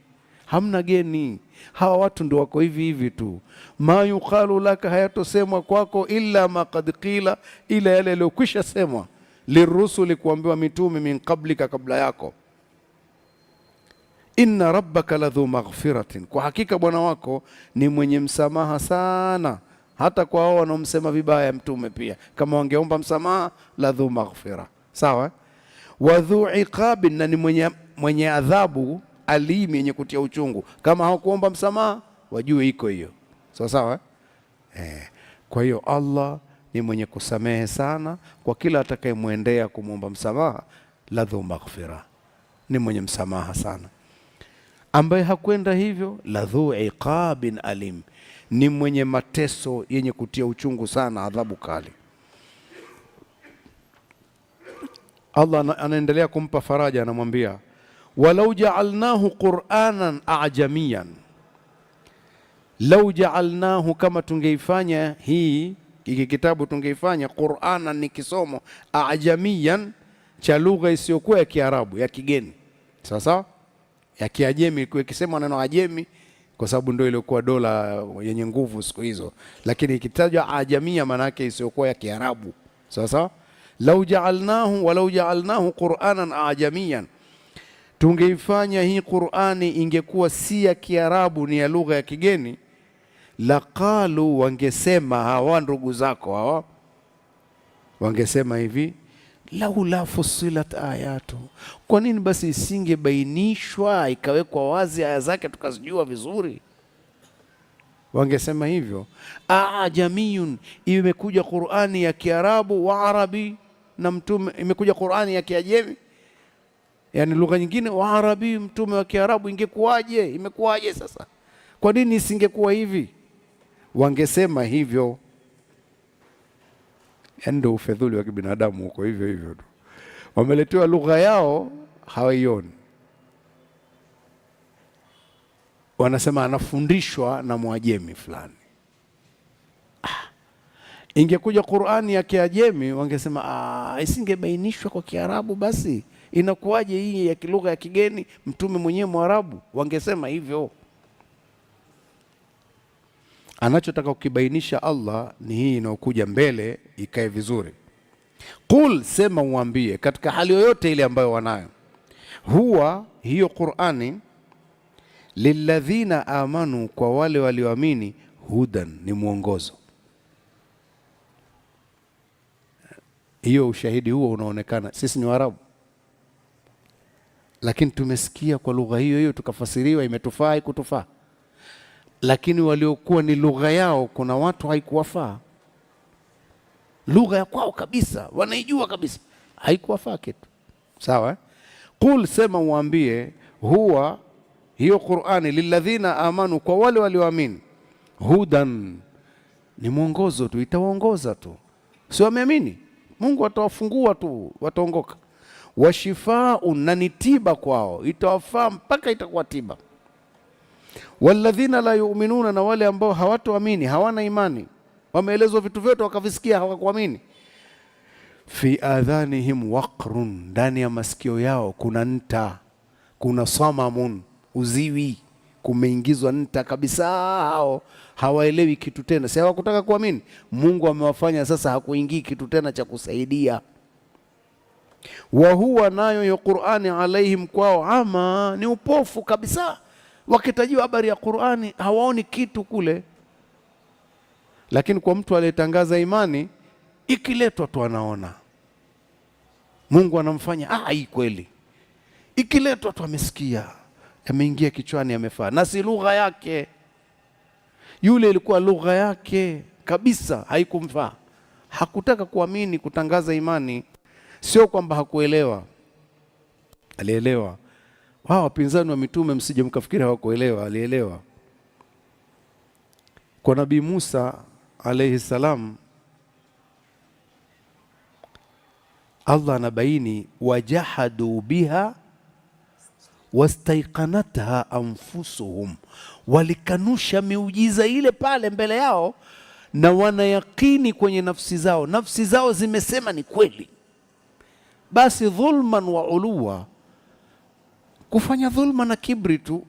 Hamna geni, hawa watu ndio wako hivi hivi tu. Ma yuqalu laka, hayatosemwa kwako, illa ma qad qila, ila yale yaliyokwisha semwa, lirusuli, kuambiwa mitume, min qablika, kabla yako. Inna rabbaka ladhu maghfiratin, kwa hakika Bwana wako ni mwenye msamaha sana, hata kwa hao wanaomsema vibaya mtume pia, kama wangeomba msamaha, ladhu maghfira. Sawa? Wadhu iqabin, na ni mwenye adhabu, alimi, yenye kutia uchungu. Kama hawakuomba msamaha, wajue iko hiyo. Sawa sawa? Kwa hiyo Allah ni mwenye kusamehe sana kwa kila atakayemwendea kumwomba msamaha. Ladhu maghfira, ni mwenye msamaha sana. Ambaye hakwenda hivyo, ladhu iqabin alim, ni mwenye mateso yenye kutia uchungu sana, adhabu kali. Allah anaendelea kumpa faraja, anamwambia walau ja'alnahu qur'anan a'jamiyan, lau ja'alnahu, kama tungeifanya hiki kitabu, tungeifanya Qur'anan, ni kisomo, a'jamiyan, cha lugha isiyokuwa ya Kiarabu, ya kigeni. Sawa sawa? Ya Kiajemi, ikisema neno Ajemi kwa sababu ndio ilikuwa dola yenye nguvu siku hizo, lakini ikitajwa ajamia maana yake isiyokuwa ya Kiarabu. Sawa sawa? Lau ja'alnahu walau ja'alnahu Qur'anan ajamiyan, tungeifanya hii Qur'ani ingekuwa si ya Kiarabu, ni ya lugha ya kigeni, laqalu, wangesema hawa ndugu zako hawa, wangesema hivi, laula fusilat ayatu, kwa nini basi isingebainishwa ikawekwa wazi aya zake tukazijua vizuri? Wangesema hivyo. Ajamiyun, imekuja Qur'ani ya Kiarabu, wa Arabi, na mtume, imekuja Qur'ani ya Kiajemi, yani lugha nyingine, wa Arabi, mtume wa Kiarabu, ingekuwaje? Imekuwaje sasa? Kwa nini isingekuwa hivi? Wangesema hivyo. Ndio ufedhuli wa kibinadamu huko, hivyo hivyo tu. Wameletewa lugha yao hawaioni, wanasema anafundishwa na Mwajemi fulani. Ingekuja Qur'ani ya Kiajemi, wangesema isingebainishwa kwa Kiarabu, basi inakuwaje hii ya lugha ya kigeni, mtume mwenyewe Mwarabu? Wangesema hivyo. Anachotaka kukibainisha Allah ni hii inayokuja mbele, ikae vizuri. Qul, sema uambie, katika hali yoyote ile ambayo wanayo, huwa hiyo Qur'ani, lilladhina amanu, kwa wale walioamini, hudan, ni mwongozo. Hiyo ushahidi huo unaonekana, sisi ni Waarabu, lakini tumesikia kwa lugha hiyo hiyo tukafasiriwa, imetufaa haikutufaa. Lakini waliokuwa ni lugha yao, kuna watu haikuwafaa, lugha ya kwao kabisa, wanaijua kabisa, haikuwafaa kitu. Sawa? Qul, sema uambie, huwa hiyo Qur'ani, lilladhina amanu, kwa wale walioamini, hudan, ni mwongozo tu, itawaongoza tu. Si wameamini, Mungu atawafungua tu, wataongoka. wa shifaa'un, na ni tiba kwao, itawafaa mpaka itakuwa tiba. Walladhina la yu'minuna, na wale ambao hawatoamini, hawana imani, wameelezwa vitu vyote wakavisikia hawakuamini. Fi adhanihim waqrun, ndani ya masikio yao kuna nta, kuna samamun, uziwi, kumeingizwa nta kabisa. Hao hawaelewi kitu tena, si hawakutaka kuamini. Mungu amewafanya sasa hakuingii kitu tena cha kusaidia. Wa huwa, nayo ya Qur'ani, alaihim, kwao, ama, ni upofu kabisa. Wakitajiwa habari ya Qur'ani hawaoni kitu kule. Lakini kwa mtu aliyetangaza imani, ikiletwa tu anaona. Mungu anamfanya hii kweli. Ikiletwa tu amesikia, ameingia kichwani, amefaa. Na si lugha yake. Yule ilikuwa lugha yake kabisa, haikumfaa. Hakutaka kuamini, kutangaza imani. Sio kwamba hakuelewa, alielewa. Wao wapinzani wa mitume, msije mkafikiri hawakuelewa, alielewa. Kwa Nabii Musa alayhi salam, Allah anabaini, wajahadu biha wastaiqanatha anfusuhum, walikanusha miujiza ile pale mbele yao, na wanayakini kwenye nafsi zao, nafsi zao zimesema ni kweli. Basi dhulman wa uluwa, kufanya dhulma na kibri tu.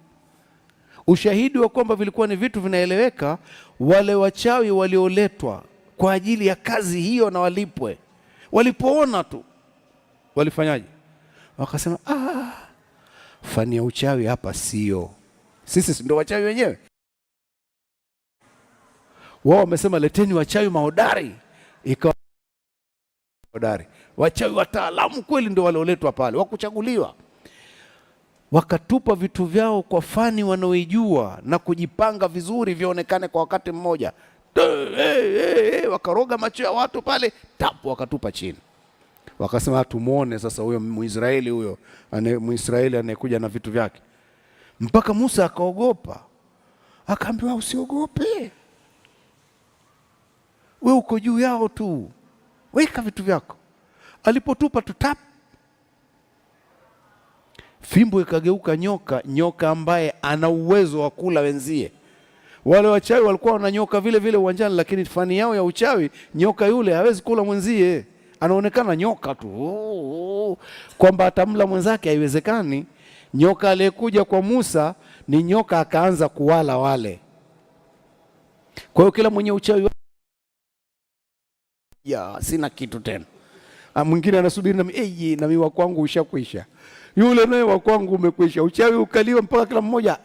Ushahidi wa kwamba vilikuwa ni vitu vinaeleweka, wale wachawi walioletwa kwa ajili ya kazi hiyo na walipwe, walipoona tu walifanyaje? Wakasema fani ya uchawi hapa sio sisi, ndio wachawi wenyewe. Wao wamesema leteni wachawi mahodari, ikawa hodari. Wachawi wataalamu kweli ndio walioletwa pale, wakuchaguliwa. Wakatupa vitu vyao kwa fani wanaoijua na kujipanga vizuri vionekane kwa wakati mmoja. Wakaroga macho ya watu pale, tapu, wakatupa chini. Wakasema tumuone sasa huyo Mwisraeli, huyo Mwisraeli anayekuja na vitu vyake. Mpaka Musa akaogopa, akaambiwa usiogope, wewe uko juu yao tu, weka vitu vyako. Alipotupa tu tap, fimbo ikageuka nyoka, nyoka ambaye ana uwezo wa kula wenzie. Wale wachawi walikuwa wana nyoka vile vile uwanjani, lakini fani yao ya uchawi, nyoka yule hawezi kula mwenzie, anaonekana nyoka tu, kwamba atamla mwenzake haiwezekani. Nyoka aliyekuja kwa Musa ni nyoka, akaanza kuwala wale. Kwa hiyo kila mwenye uchawi sina kitu tena. Mwingine anasubiri na mimi wa kwangu ushakwisha, yule naye wa kwangu umekwisha. Uchawi ukaliwa mpaka kila mmoja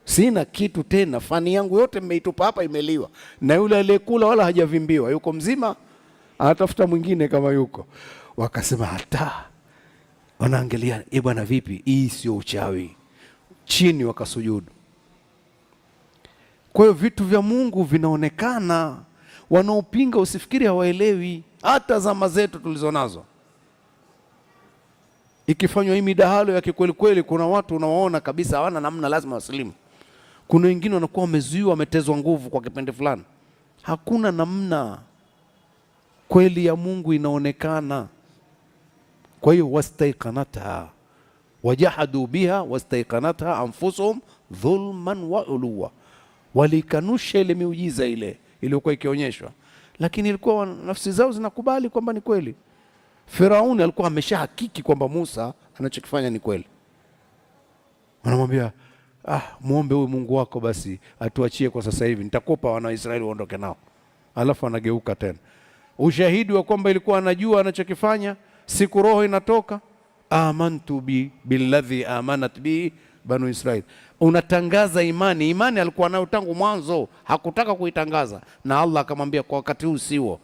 sina kitu tena, fani yangu yote mmeitupa hapa, imeliwa. Na yule aliyekula wala hajavimbiwa, yuko mzima, anatafuta mwingine kama yuko. Wakasema hata wanaangalia, bwana vipi, hii sio uchawi. Chini wakasujudu. Kwa hiyo vitu vya Mungu vinaonekana. Wanaopinga usifikiri hawaelewi. Hata zama zetu tulizonazo, ikifanywa hii midahalo ya kikweli kweli, kuna watu unawaona kabisa hawana namna, lazima wasilimu. Kuna wengine wanakuwa wamezuiwa, wametezwa nguvu kwa kipindi fulani, hakuna namna. Kweli ya Mungu inaonekana. Kwa hiyo wastaiqanatha, wajahadu biha wastaiqanatha anfusuhum dhulman wa uluwa, walikanusha ile miujiza ile iliyokuwa ikionyeshwa, lakini ilikuwa nafsi zao zinakubali kwamba ni kweli. Firauni alikuwa ameshahakiki kwamba Musa anachokifanya ni kweli. Wanamwambia muombe huyu Mungu wako basi atuachie kwa sasa hivi, nitakupa wana wa Israeli waondoke nao. Alafu anageuka tena. Ushahidi wa kwamba ilikuwa anajua anachokifanya. Siku roho inatoka, amantu billadhi amanat bi banu Israil. Unatangaza imani. Imani alikuwa nayo tangu mwanzo, hakutaka kuitangaza, na Allah akamwambia kwa wakati huu siwo.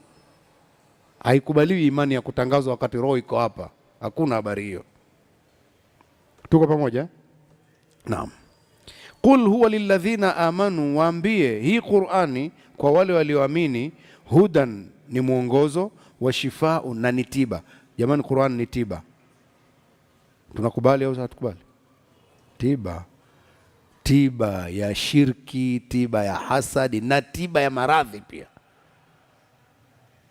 Haikubaliwi imani ya kutangazwa wakati roho iko hapa. Hakuna habari hiyo. Tuko pamoja? Naam. Qul huwa lilladhina amanu, waambie hii Qur'ani kwa wale walioamini, hudan, ni mwongozo, wa shifaa, na ni tiba. Jamani, Qur'an ni tiba. Tunakubali au hatukubali? Tiba ya shirki, tiba ya hasadi, na tiba ya maradhi pia.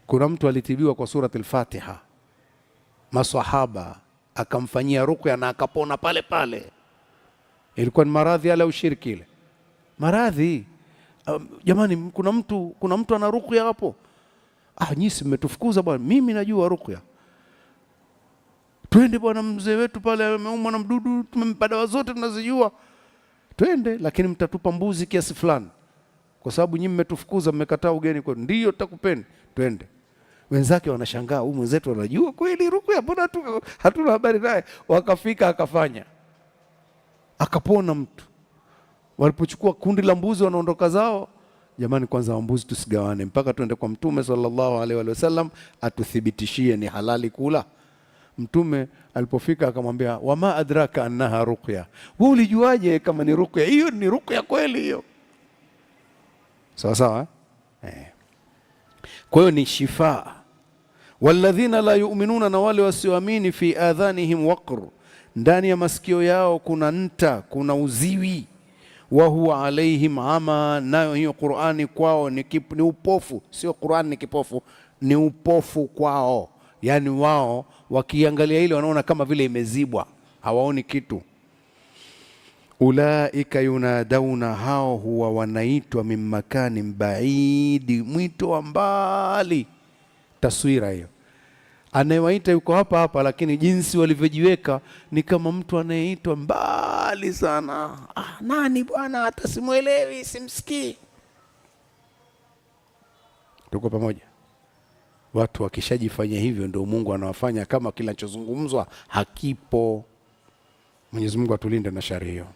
Kuna mtu alitibiwa kwa surati al-Fatiha, maswahaba, akamfanyia ruqya na akapona pale pale. Ilikuwa ni maradhi yale au shirki ile? Maradhi. Jamani, kuna mtu ana ruqya hapo? Nyinyi mmetufukuza bwana, mimi najua ruqya. Twende bwana, mzee wetu pale ameumwa na mdudu, tumempa dawa zote tunazijua. Twende, lakini mtatupa mbuzi kiasi fulani. Kwa sababu nyinyi mmetufukuza, mmekataa ugeni kwa. Ndio tutakupeni. Twende. Wenzake wanashangaa, huyu mwenzetu anajua kweli ruqya, mbona hatuna habari naye? Wakafika akafanya. Akapona mtu. Walipochukua kundi la mbuzi wanaondoka zao, jamani, kwanza mbuzi tusigawane mpaka tuende kwa Mtume sallallahu alaihi wasallam atuthibitishie ni halali kula. Mtume alipofika akamwambia, wama adraka annaha ruqya, wewe ulijuaje kama ni ruqya? Hiyo ni ruqya kweli hiyo? Sawa sawa. Kwa hiyo ni shifa. Walladhina la yu'minuna, na wale wasioamini, fi adhanihim waqr, ndani ya masikio yao kuna nta, kuna uziwi. Wa huwa alaihim ama, nayo hiyo Qur'ani kwao ni upofu. Sio Qur'ani ni kipofu, ni upofu kwao. Yani wao wakiangalia ile wanaona kama vile imezibwa, hawaoni kitu. Ulaika yunadauna, hao huwa wanaitwa min makani baidi, mwito wa mbali. Taswira hiyo, anayewaita yuko hapa hapa, lakini jinsi walivyojiweka ni kama mtu anayeitwa mbali sana. Nani bwana, hata simuelewi, simsikii. Tuko pamoja? Watu wakishajifanya hivyo, ndio Mungu anawafanya kama kinachozungumzwa hakipo. Mwenyezi Mungu atulinde na shari hiyo.